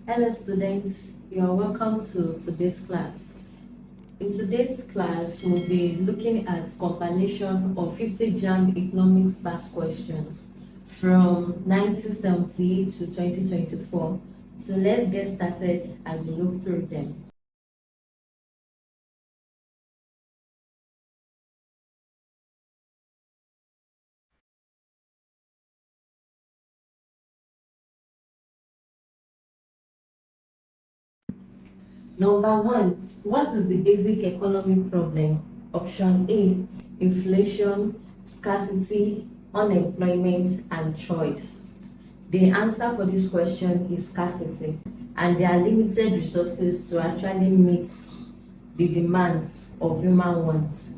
Hello students, you are welcome to today's class. In today's class, we'll be looking at compilation of 50 JAMB economics past questions from 1970 to 2024. So let's get started as we look through them. Number one, what is the basic economic problem? Option A, inflation, scarcity, unemployment, and choice. The answer for this question is scarcity, and there are limited resources to actually meet the demands of human wants.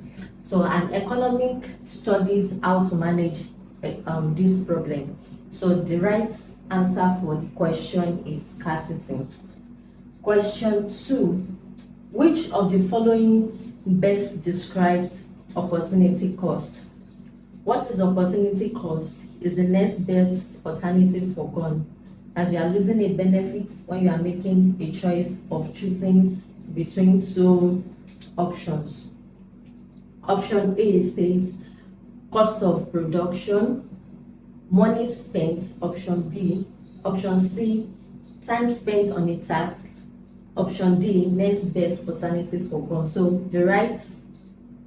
So an economic studies how to manage this problem. So the right answer for the question is scarcity. Question 2. Which of the following best describes opportunity cost? What is opportunity cost? Is the next best alternative forgone, as you are losing a benefit when you are making a choice of choosing between two options. Option A says cost of production, money spent. Option B. Option C, time spent on a task. Option D, next best alternative forgone. So the right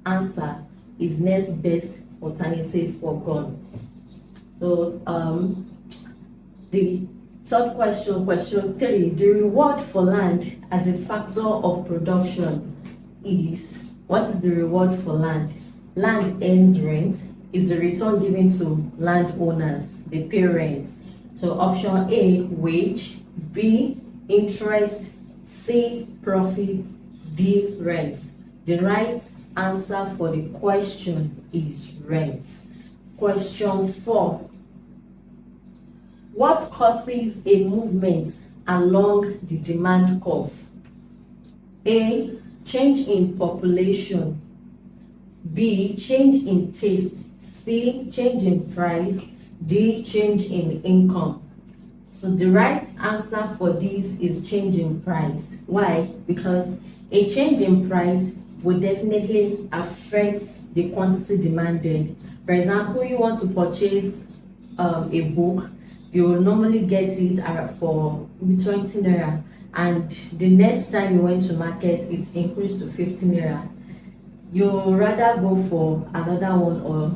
answer is next best alternative forgone. So the third question, question 3, the reward for land as a factor of production is, what is the reward for land? Land earns rent, is the return given to landowners, they pay rent. So option A, wage. B, interest. C, profit. D, rent. The right answer for the question is rent. Question 4. What causes a movement along the demand curve? A, change in population. B, change in taste. C, change in price. D, change in income. So the right answer for this is change in price. Why? Because a change in price will definitely affect the quantity demanded. For example, you want to purchase a book, you will normally get it for 20 naira, and the next time you went to market, it's increased to 50 naira. You'll rather go for another one, or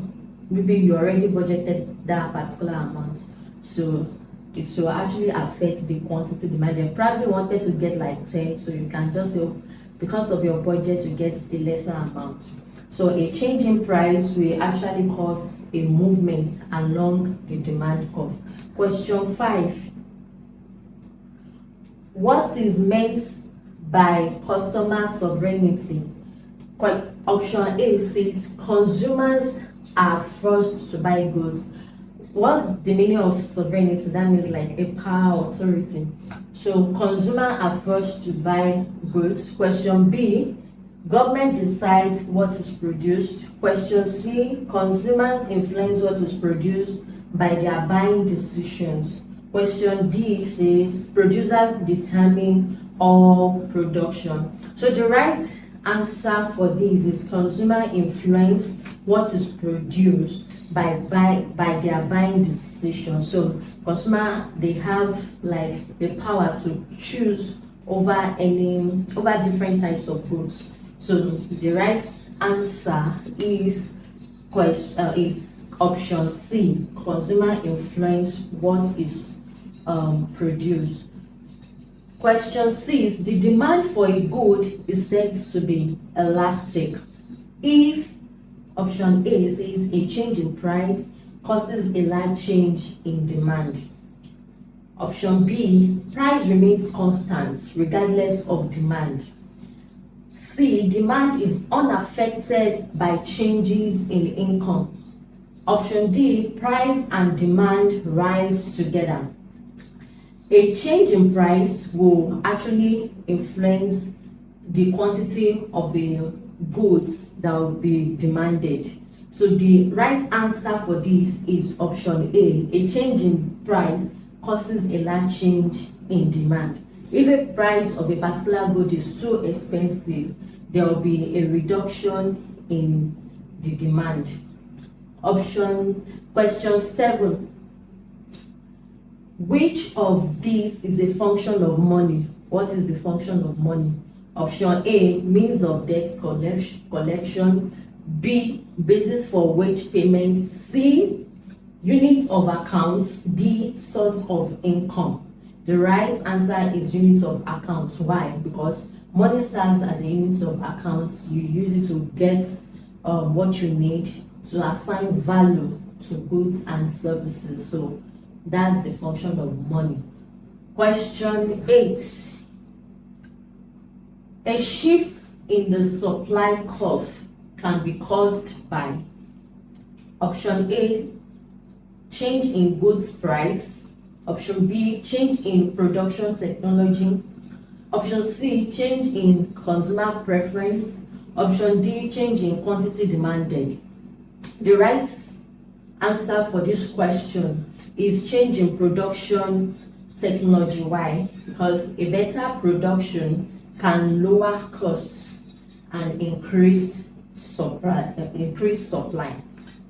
maybe you already budgeted that particular amount. So it will actually affect the quantity demanded. You probably wanted to get like 10, so you can just say, because of your budget, you get a lesser amount. So a change in price will actually cause a movement along the demand curve. Question 5. What is meant by customer sovereignty? Option A says consumers are forced to buy goods. What's the meaning of sovereignty? That means like a power, authority. So consumers are forced to buy goods. Question B, government decides what is produced. Question C, consumers influence what is produced by their buying decisions. Question D says producers determine all production. So the right answer for this is consumer influence what is produced by their buying decision. So consumer, they have like the power to choose over different types of goods. So the right answer is option C, consumer influence what is produced. Question 6, the demand for a good is said to be elastic if option A says a change in price causes a large change in demand. Option B, price remains constant regardless of demand. C, demand is unaffected by changes in income. Option D, price and demand rise together. A change in price will actually influence the quantity of the goods that will be demanded. So the right answer for this is option A. A change in price causes a large change in demand. If a price of a particular good is too expensive, there will be a reduction in the demand. Question 7. Which of these is a function of money? What is the function of money? Option A, means of debt collection. B, basis for wage payment. C, units of account. D, source of income. The right answer is units of account. Why? Because money serves as a unit of account. You use it to get what you need, to assign value to goods and services. So that's the function of money. Question 8. A shift in the supply curve can be caused by option A, change in goods price. Option B, change in production technology. Option C, change in consumer preference. Option D, change in quantity demanded. The right answer for this question is change in production technology. Why? Because a better production can lower costs and increase supply.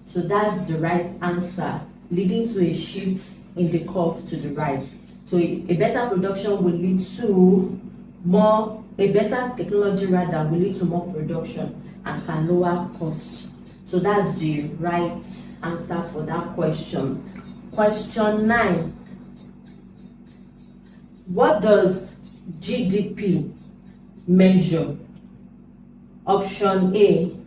So that's the right answer, leading to a shift in the curve to the right. So a better production will lead to a better technology rather will lead to more production and can lower costs. So that's the right answer for that question. Question 9. What does GDP measure? Option A.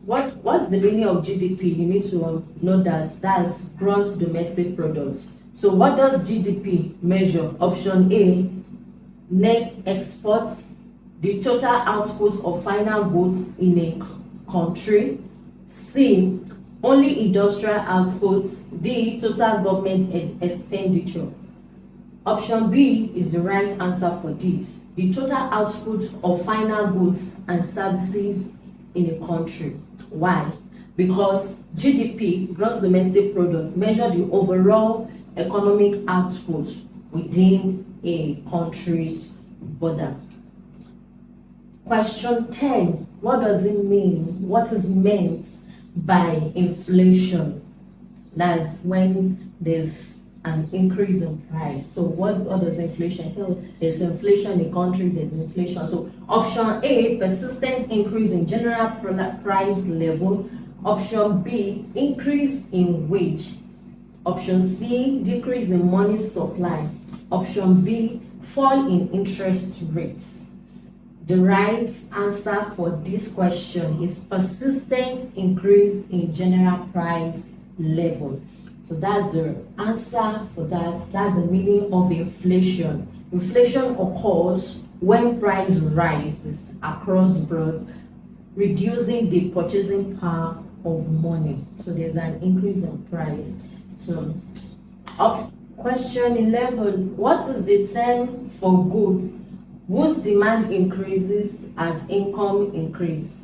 What's the meaning of GDP? You need to know that's gross domestic product. So what does GDP measure? Option A, net exports, the total output of final goods in a country. C, only industrial output. D, total government expenditure. Option B is the right answer for this. The total output of final goods and services in a country. Why? Because GDP, gross domestic product, measure the overall economic output within a country's border. Question 10. What does it mean? What is meant by inflation? That's when there's an increase in price. So what does inflation? So there's inflation in a country, there's inflation. So option A, persistent increase in general price level. Option B, increase in wage. Option C, decrease in money supply. Option B, fall in interest rates. The right answer for this question is persistent increase in general price level. So that's the answer for that. That's the meaning of inflation. Inflation occurs when price rises across the board, reducing the purchasing power of money. So there's an increase in price. So question 11. What is the term for goods whose demand increases as income increase?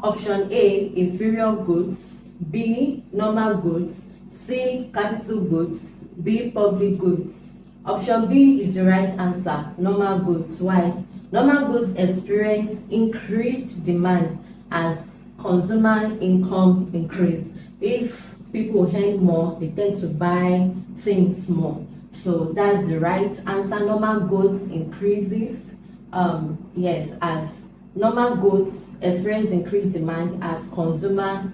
Option A, inferior goods. B, normal goods. C, capital goods. B, public goods. Option B is the right answer, normal goods. Why? Normal goods experience increased demand as consumer income increase. If people earn more, they tend to buy things more. So that's the right answer. Normal goods increases. Yes, as normal goods experience increased demand as consumer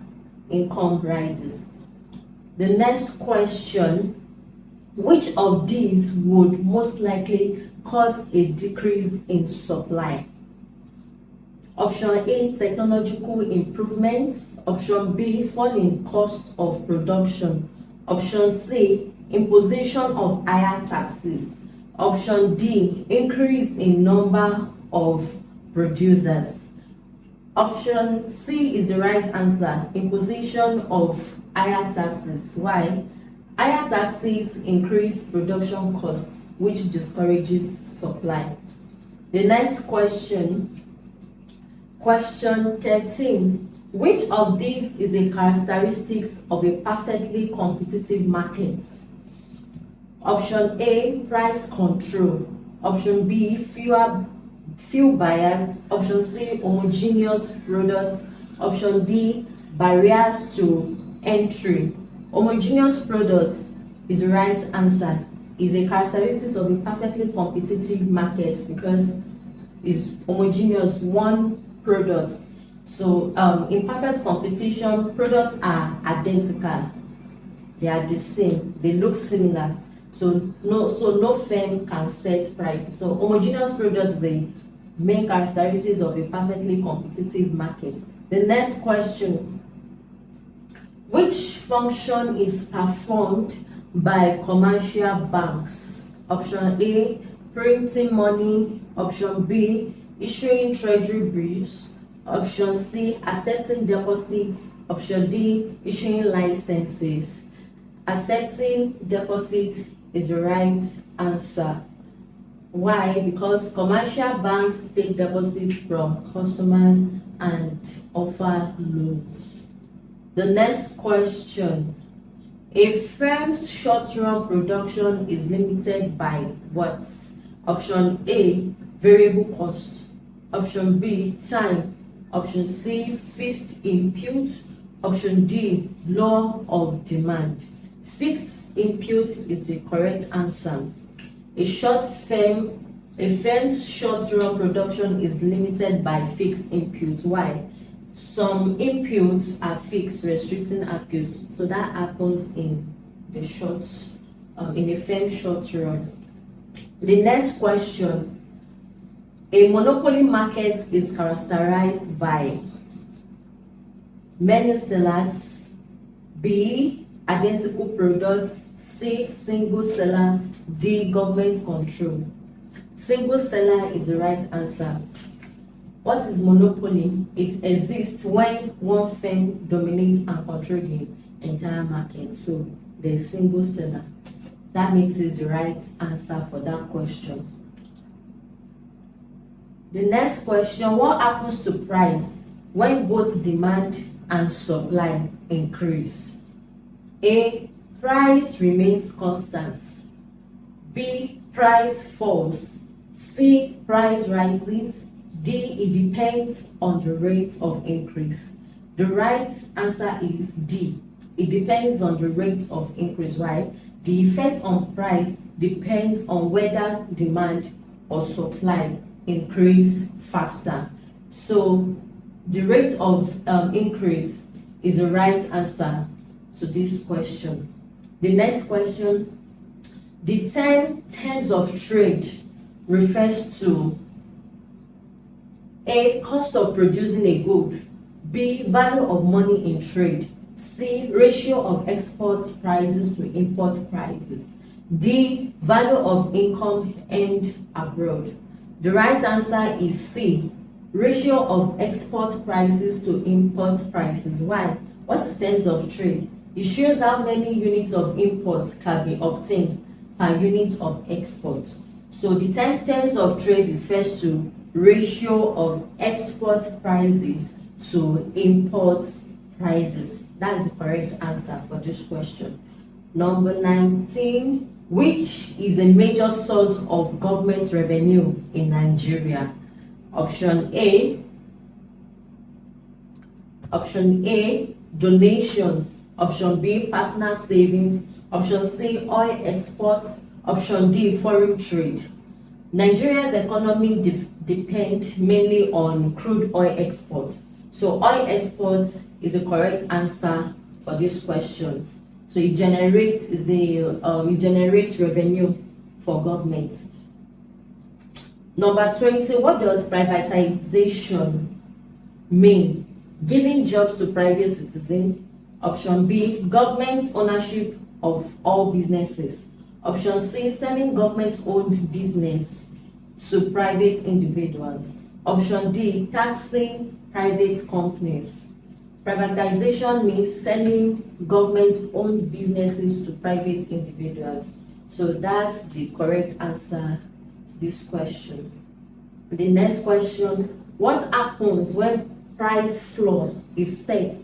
income rises. The next question, which of these would most likely cause a decrease in supply? Option A, technological improvements. Option B, fall in cost of production. Option C, imposition of higher taxes. Option D, increase in number of producers. Option C is the right answer, imposition of higher taxes. Why? Higher taxes increase production costs, which discourages supply. The next question, question 13. Which of these is a characteristics of a perfectly competitive market? Option A, price control. Option B, few buyers. Option C, homogeneous products. Option D, barriers to entry. Homogeneous products is the right answer. Is a characteristic of a perfectly competitive market because it's homogeneous, one product. So in perfect competition, products are identical. They are the same. They look similar. So no firm can set price. So homogeneous products is the main characteristics of a perfectly competitive market. The next question: which function is performed by commercial banks? Option A, printing money. Option B, issuing treasury bills. Option C, accepting deposits. Option D, issuing licenses. Accepting deposits is the right answer. Why? Because commercial banks take deposits from customers and offer loans. The next question: a firm's short-run production is limited by what? Option A, variable cost. Option B, time. Option C, fixed input. Option D, law of demand. Fixed input is the correct answer. A firm's short-run production is limited by fixed input. Why? Some inputs are fixed, restricting outputs. So that happens in the in a firm short run. The next question: a monopoly market is characterized by many sellers. B, identical products. C, single seller. D, government control. Single seller is the right answer. What is monopoly? It exists when one firm dominates and controls the entire market. So there's single seller. That makes it the right answer for that question. The next question: what happens to price when both demand and supply increase? A, price remains constant. B, price falls. C, price rises. D, it depends on the rate of increase. The right answer is D. It depends on the rate of increase. Why? The effect on price depends on whether demand or supply increase faster. So the rate of increase is the right answer to this question. The next question: the terms of trade refers to A, cost of producing a good. B, value of money in trade. C, ratio of export prices to import prices. D, value of income earned abroad. The right answer is C, ratio of export prices to import prices. Why? What is terms of trade? It shows how many units of imports can be obtained per unit of export. So the terms of trade refers to ratio of export prices to import prices. That is the correct answer for this question. Number 19, which is a major source of government revenue in Nigeria? Option A, donations. Option B, personal savings. Option C, oil exports. Option D, foreign trade. Nigeria's economy depends mainly on crude oil exports. So oil exports is the correct answer for this question. So it generates revenue for government. Number 20, what does privatization mean? Giving jobs to private citizens. Option B, government ownership of all businesses. Option C, selling government-owned business to private individuals. Option D, taxing private companies. Privatization means selling government-owned businesses to private individuals. So that's the correct answer to this question. The next question: what happens when price floor is set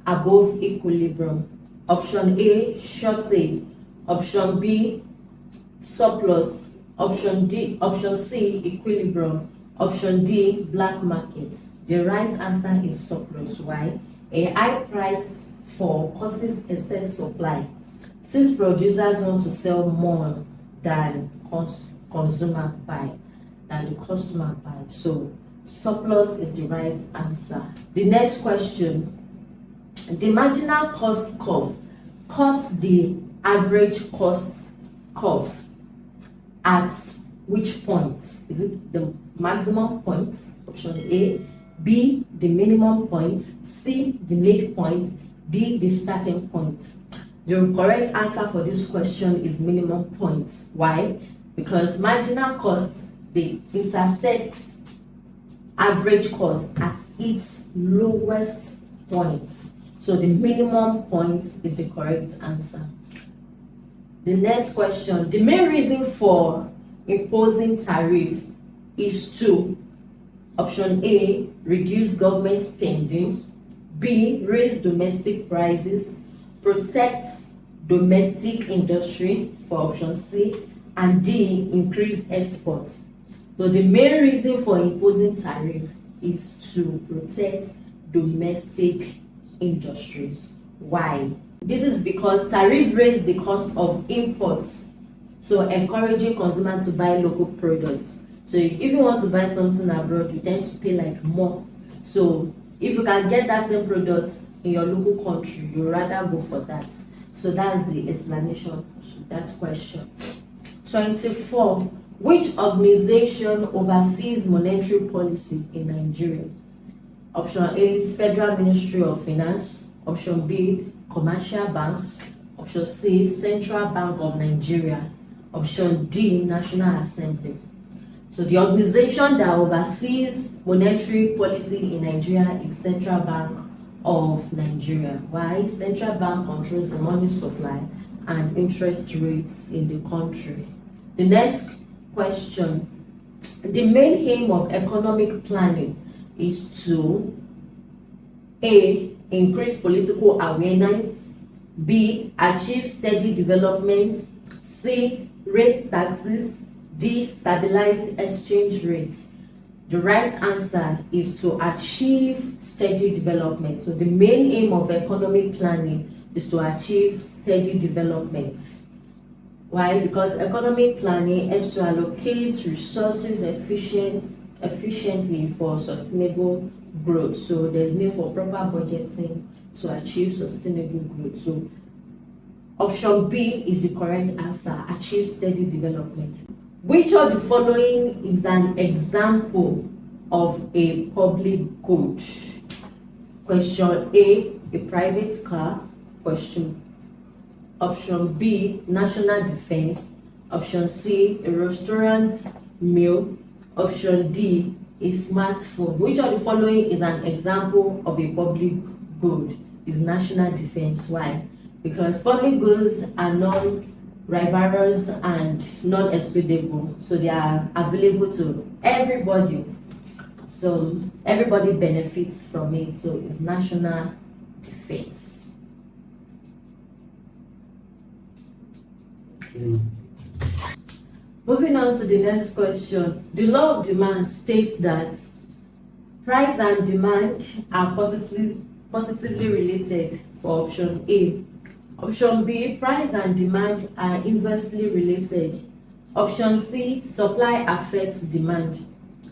above equilibrium? Option A, shortage. Option B, surplus. Option C, equilibrium. Option D, black market. The right answer is surplus. Why? A high price causes excess supply, since producers want to sell more than consumer buy, than the customer buy. So surplus is the right answer. The next question. The marginal cost curve cuts the average cost curve at which point? Is it the maximum point? Option A. B, the minimum point. C, the midpoint. D, the starting point. The correct answer for this question is minimum point. Why? Because marginal cost, they intersect average cost at its lowest point. So the minimum point is the correct answer. The next question. The main reason for imposing tariff is to, option A, reduce government spending. B, raise domestic prices. Protect domestic industry for option C. And D, increase exports. So the main reason for imposing tariff is to protect domestic industries. Why? This is because tariff raise the cost of imports, so encouraging consumers to buy local products. So if you want to buy something abroad, you tend to pay like more. So if you can get that same product in your local country, you rather go for that. So that's the explanation to that question. 24. Which organization oversees monetary policy in Nigeria? Option A, Federal Ministry of Finance. Option B, commercial banks. Option C, Central Bank of Nigeria. Option D, National Assembly. So the organization that oversees monetary policy in Nigeria is Central Bank of Nigeria. Why? Central Bank controls the money supply and interest rates in the country. The next question. The main aim of economic planning is to A, increase political awareness. B, achieve steady development. C, raise taxes. D, stabilize exchange rates. The right answer is to achieve steady development. So the main aim of economic planning is to achieve steady development. Why? Because economic planning helps to allocate resources efficiently for sustainable growth. So there's need for proper budgeting to achieve sustainable growth. So option B is the correct answer, achieve steady development. Which of the following is an example of a public good? Question A, a private car. Option B, national defense. Option C, a restaurant meal. Option D, a smartphone. Which of the following is an example of a public good? Is national defense. Why? Because public goods are non-rivalrous and non-expendable, so they are available to everybody. So everybody benefits from it. So it's national defense. Moving on to the next question. The law of demand states that price and demand are positively related for option A. Option B, price and demand are inversely related. Option C, supply affects demand.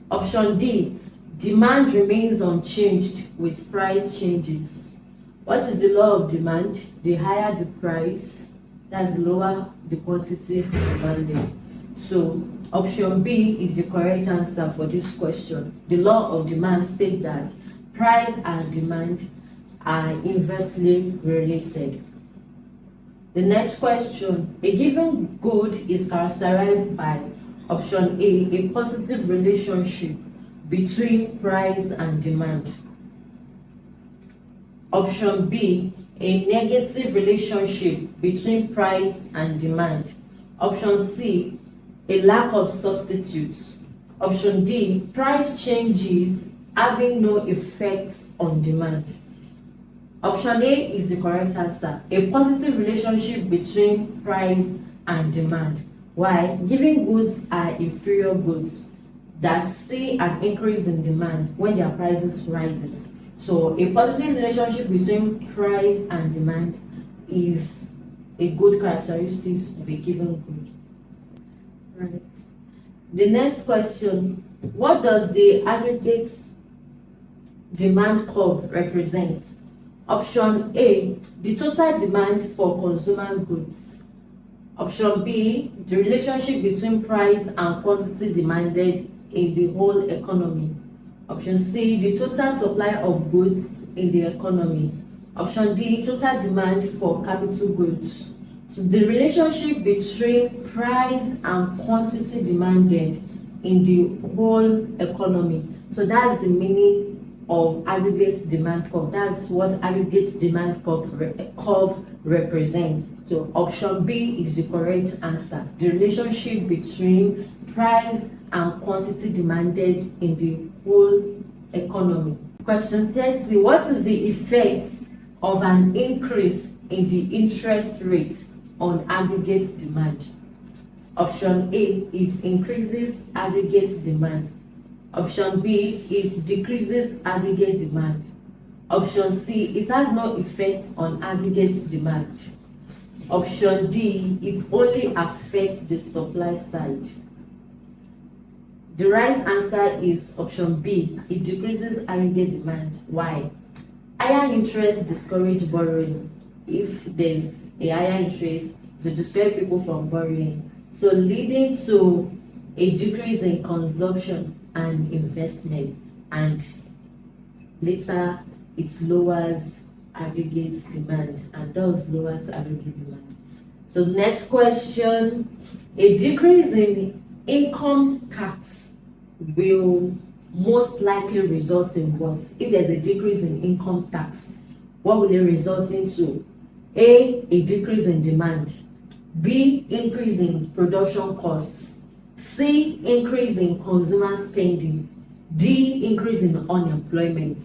Option D, demand remains unchanged with price changes. What is the law of demand? The higher the price, that's the lower the quantity demanded. So option B is the correct answer for this question. The law of demand states that price and demand are inversely related. The next question. A given good is characterized by option A, a positive relationship between price and demand. Option B, a negative relationship between price and demand. Option C, a lack of substitutes. Option D, price changes having no effect on demand. Option A is the correct answer, a positive relationship between price and demand. Why? Given goods are inferior goods that see an increase in demand when their prices rises. So a positive relationship between price and demand is a good characteristic of a given good. Right. The next question, what does the aggregate demand curve represent? Option A, the total demand for consumer goods. Option B, the relationship between price and quantity demanded in the whole economy. Option C, the total supply of goods in the economy. Option D, total demand for capital goods. So the relationship between price and quantity demanded in the whole economy. So that's the meaning of aggregate demand curve. That's what aggregate demand curve represents. So option B is the correct answer. The relationship between price and quantity demanded in the whole economy. Question 30. What is the effect of an increase in the interest rate on aggregate demand? Option A, it increases aggregate demand. Option B, it decreases aggregate demand. Option C, it has no effect on aggregate demand. Option D, it only affects the supply side. The right answer is option B, it decreases aggregate demand. Why? Higher interest discourages borrowing. If there's a higher interest, to discourage people from borrowing, so leading to a decrease in consumption and investment, and later it lowers aggregate demand, and thus lowers aggregate demand. So next question, a decrease in income tax will most likely result in what? If there's a decrease in income tax, what will it result into? A decrease in demand. B, increase in production costs. C, increase in consumer spending. D, increase in unemployment.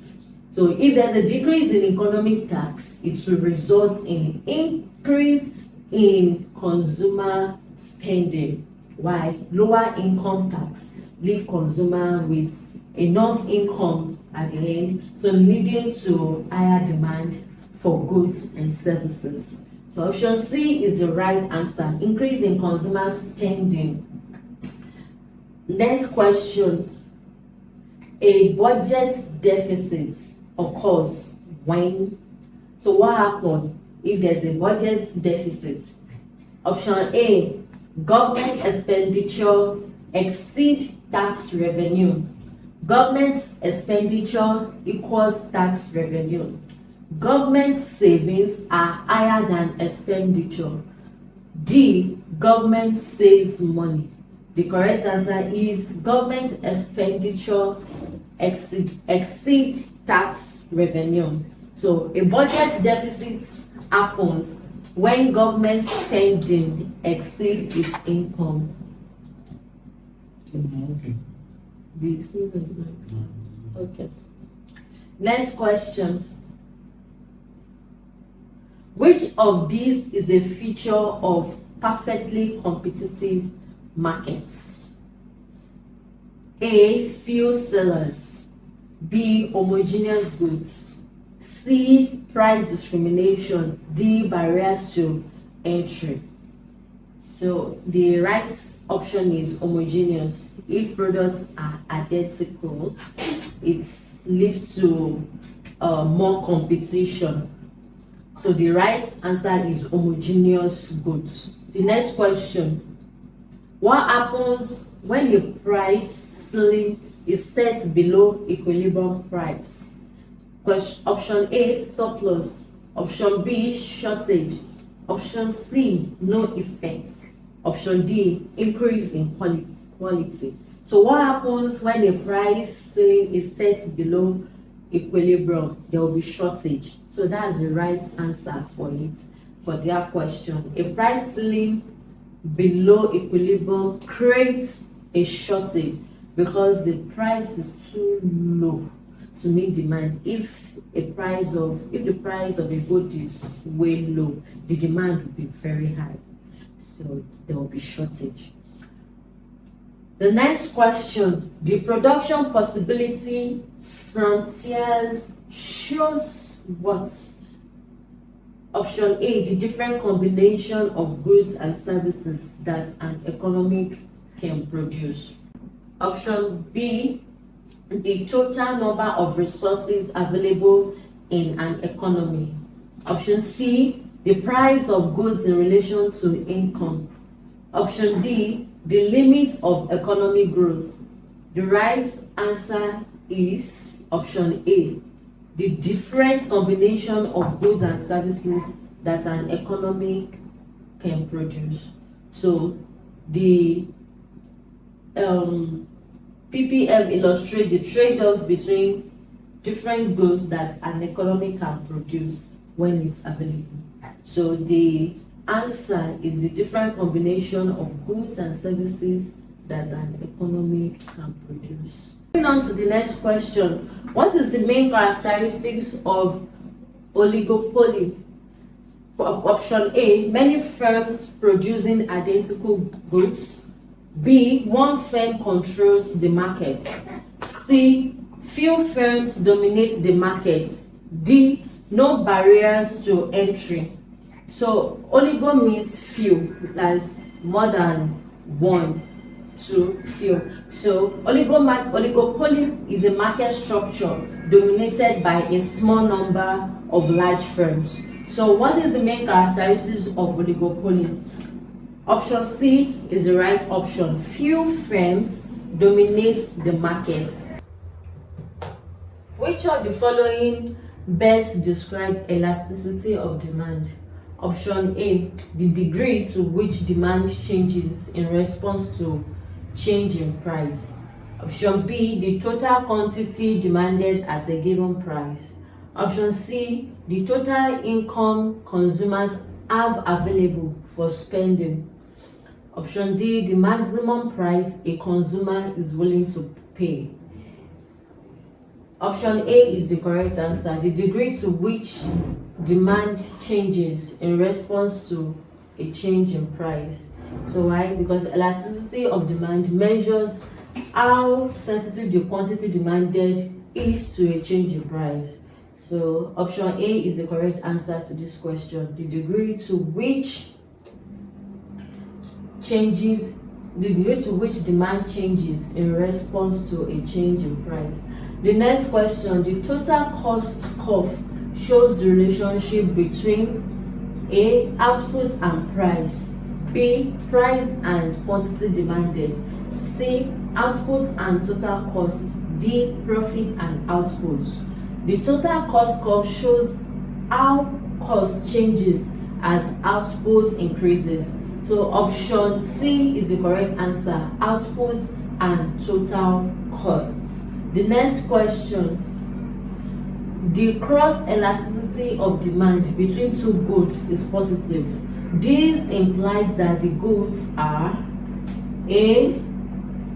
So if there's a decrease in economic tax, it will result in increase in consumer spending. Why? Lower income tax leave consumer with enough income at the end, so leading to higher demand for goods and services. So option C is the right answer, increase in consumer spending. Next question, a budget deficit occurs when? So what happens if there's a budget deficit? Option A, government expenditure exceed tax revenue. Government expenditure equals tax revenue. Government savings are higher than expenditure. D, government saves money. The correct answer is government expenditure exceed tax revenue. So a budget deficit happens when government spending exceeds its income. Okay. Okay. Next question. Which of these is a feature of perfectly competitive markets? A, few sellers. B, homogeneous goods. C, price discrimination. D, barriers to entry. So the right option is homogeneous. If products are identical, it leads to more competition. So the right answer is homogeneous goods. The next question, what happens when the price ceiling is set below equilibrium price? Option A, surplus. Option B, shortage. Option C, no effect. Option D, increase in quality. So what happens when the price ceiling is set below equilibrium? There will be shortage. So that's the right answer for it, for their question. A price ceiling below equilibrium creates a shortage because the price is too low to meet demand. If the price of a good is way low, the demand will be very high. so there will be shortage. The next question, the production possibility frontiers shows what? Option A, the different combination of goods and services that an economy can produce. Option B, the total number of resources available in an economy. Option C, the price of goods in relation to income. Option D, the limit of economic growth. The right answer is option A, the different combination of goods and services that an economy can produce. So the PPF illustrates the trade-offs between different goods that an economy can produce when it's available. So the answer is the different combination of goods and services that an economy can produce. Moving on to the next question, what is the main characteristics of oligopoly? Option A, many firms producing identical goods. B, one firm controls the market. C, few firms dominate the market. D, no barriers to entry. So oligo means few, that's more than one, two, few. So oligopoly is a market structure dominated by a small number of large firms. So what is the main characteristics of oligopoly? Option C is the right option. Few firms dominate the market. Which of the following best describe elasticity of demand? Option A, the degree to which demand changes in response to change in price. Option B, the total quantity demanded at a given price. Option C, the total income consumers have available for spending. Option D, the maximum price a consumer is willing to pay. Option A is the correct answer, the degree to which demand changes in response to a change in price. So why? Because elasticity of demand measures how sensitive the quantity demanded is to a change in price. So option A is the correct answer to this question, the degree to which demand changes in response to a change in price. The next question, the total cost curve shows the relationship between A, output and price, B, price and quantity demanded, C, output and total cost, D, profit and output. The total cost curve shows how cost changes as output increases. So option C is the correct answer, output and total costs. The next question, the cross elasticity of demand between two goods is positive. This implies that the goods are A,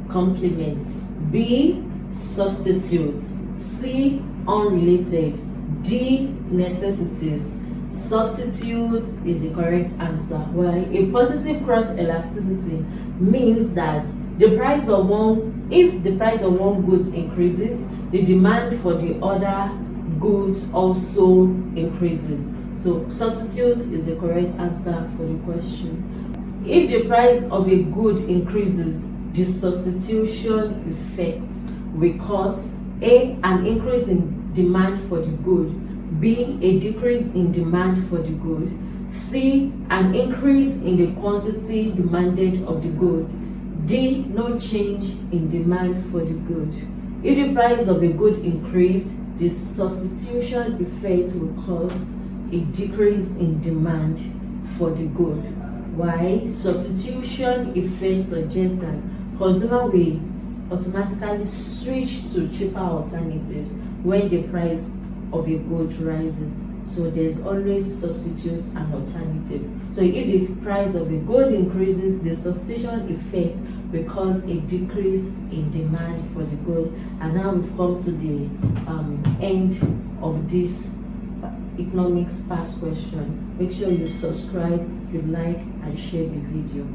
complements, B, substitutes, C, unrelated, D, necessities. Substitute is the correct answer. Why? A positive cross elasticity means that if the price of one good increases, the demand for the other goods also increases. So substitute is the correct answer for the question. If the price of a good increases, the substitution effect will cause A, an increase in demand for the good, B, a decrease in demand for the good, C, an increase in the quantity demanded of the good, D, no change in demand for the good. If the price of a good increase, the substitution effect will cause a decrease in demand for the good. Why? Substitution effect suggests that consumer will automatically switch to cheaper alternatives when the price of a good rises. So there's always substitute and alternative. So if the price of a good increases, the substitution effect will cause a decrease in demand for the good. And now we've come to the end of this economics past question. Make sure you subscribe you like and share the video.